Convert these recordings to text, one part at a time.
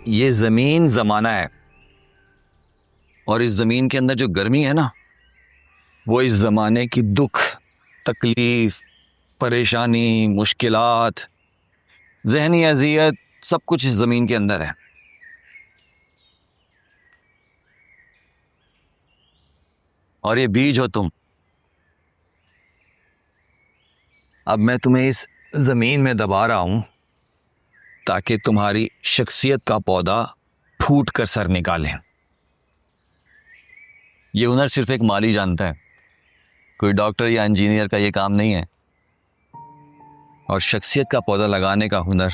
ये जमीन जमाना है और इस जमीन के अंदर जो गर्मी है ना, वो इस जमाने की दुख, तकलीफ, परेशानी, मुश्किलात, जहनी अजियत, सब कुछ इस जमीन के अंदर है। और ये बीज हो तुम। अब मैं तुम्हें इस जमीन में दबा रहा हूं ताकि तुम्हारी शख्सियत का पौधा फूट कर सर निकाले। ये हुनर सिर्फ एक माली जानता है, कोई डॉक्टर या इंजीनियर का ये काम नहीं है। और शख्सियत का पौधा लगाने का हुनर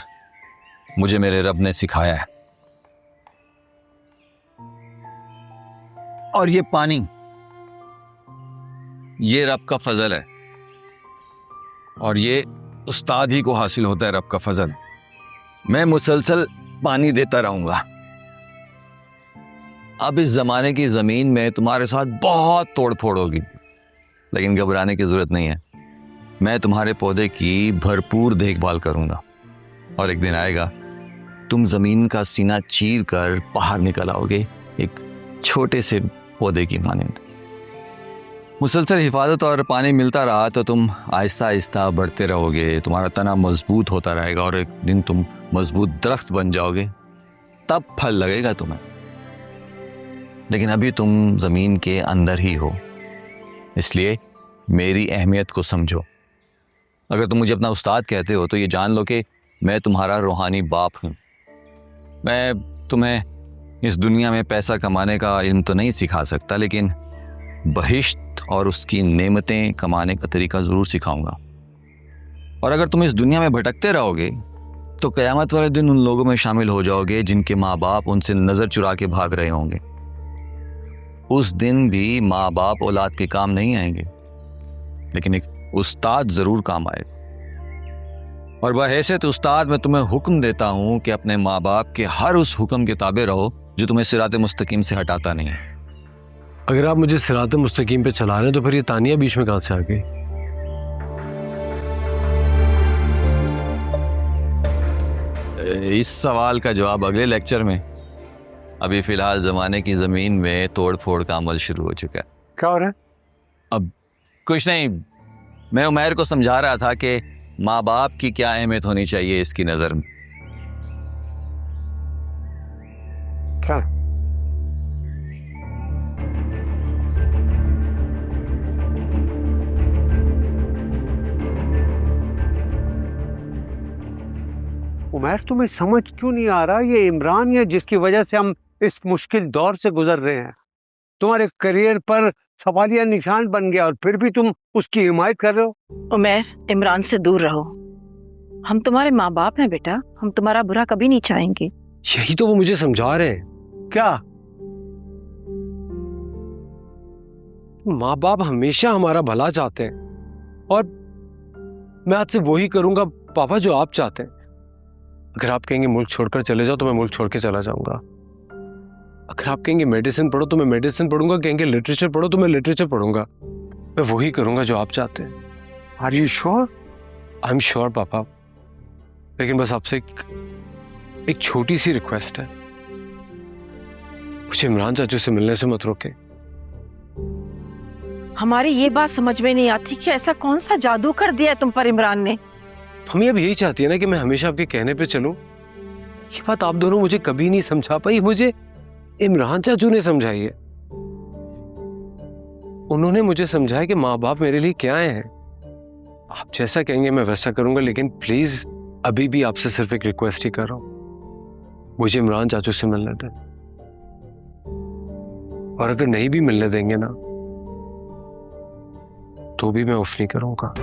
मुझे मेरे रब ने सिखाया है। और ये पानी, ये रब का फजल है और ये उस्ताद ही को हासिल होता है रब का फजल। मैं मुसलसल पानी देता रहूंगा। अब इस जमाने की जमीन में तुम्हारे साथ बहुत तोड़फोड़ होगी, लेकिन घबराने की जरूरत नहीं है। मैं तुम्हारे पौधे की भरपूर देखभाल करूंगा और एक दिन आएगा तुम जमीन का सीना चीर कर बाहर निकल आओगे एक छोटे से पौधे की मानंद। मुसलसल हिफाजत और पानी मिलता रहा तो तुम आहिस्ता आहिस्ता बढ़ते रहोगे, तुम्हारा तना मजबूत होता रहेगा और एक दिन तुम मजबूत दरख्त बन जाओगे, तब फल लगेगा तुम्हें। लेकिन अभी तुम जमीन के अंदर ही हो, इसलिए मेरी अहमियत को समझो। अगर तुम मुझे अपना उस्ताद कहते हो तो ये जान लो कि मैं तुम्हारा रूहानी बाप हूं। मैं तुम्हें इस दुनिया में पैसा कमाने का इल्म तो नहीं सिखा सकता, लेकिन बहिश्त और उसकी नेमतें कमाने का तरीका ज़रूर सिखाऊंगा। और अगर तुम इस दुनिया में भटकते रहोगे तो क़यामत वाले दिन उन लोगों में शामिल हो जाओगे जिनके माँ बाप उनसे नज़र चुरा के भाग रहे होंगे। उस दिन भी माँ बाप औलाद के काम नहीं आएंगे, लेकिन एक उस्ताद ज़रूर काम आएगा। और बहैसियत उस्ताद मैं तुम्हें हुक्म देता हूँ कि अपने माँ बाप के हर उस हुक्म के ताबे रहो जो तुम्हें सिरात मुस्तकीम से हटाता नहीं है। अगर आप मुझे सिरात मुस्तकीम पे चला रहे हैं तो फिर ये तानिया बीच में कहां से आ गई? इस सवाल का जवाब अगले लेक्चर में। अभी फिलहाल जमाने की जमीन में तोड़ फोड़ का अमल शुरू हो चुका है। क्या हो रहा है? अब कुछ नहीं, मैं उमैर को समझा रहा था कि माँ बाप की क्या अहमियत होनी चाहिए इसकी नजर में। क्या? उमैर, तुम्हें समझ क्यों नहीं आ रहा ये इमरान है जिसकी वजह से हम इस मुश्किल दौर से गुजर रहे हैं। तुम्हारे करियर पर सवालिया निशान बन गया और फिर भी तुम उसकी हिमायत कर रहे हो। उमैर, इमरान से दूर रहो। हम तुम्हारे माँ बाप हैं बेटा, हम तुम्हारा बुरा कभी नहीं चाहेंगे। यही तो वो मुझे समझा रहे हैं। क्या? माँ बाप हमेशा हमारा भला चाहते हैं और मैं आज से वही करूंगा पापा जो आप चाहते हैं। अगर आप कहेंगे मुल्क छोड़कर चले जाओ तो मैं मुल्क छोड़ के चला जाऊंगा। अगर आप कहेंगे मेडिसिन पढ़ो तो मैं मेडिसिन पढ़ूंगा, कहेंगे लिटरेचर पढ़ो तो मैं लिटरेचर पढ़ूंगा। मैं वही करूंगा जो आप चाहते हैं। Are you sure? I am sure पापा, लेकिन बस आपसे एक छोटी सी रिक्वेस्ट है, मुझे इमरान चाचू से मिलने से मत रोके। हमारी ये बात समझ में नहीं आती कि ऐसा कौन सा जादू कर दिया है तुम पर इमरान ने। हम अब यही चाहती है ना कि मैं हमेशा आपके कहने पे चलूं। ये बात आप दोनों मुझे कभी नहीं समझा पाई, मुझे इमरान चाचू ने समझाई है। उन्होंने मुझे समझाया कि माँ बाप मेरे लिए क्या हैं। आप जैसा कहेंगे मैं वैसा करूंगा, लेकिन प्लीज अभी भी आपसे सिर्फ एक रिक्वेस्ट ही कर रहा हूं, मुझे इमरान चाचू से मिलने दें। और अगर नहीं भी मिलने देंगे ना तो भी मैं उफ नहीं करूंगा।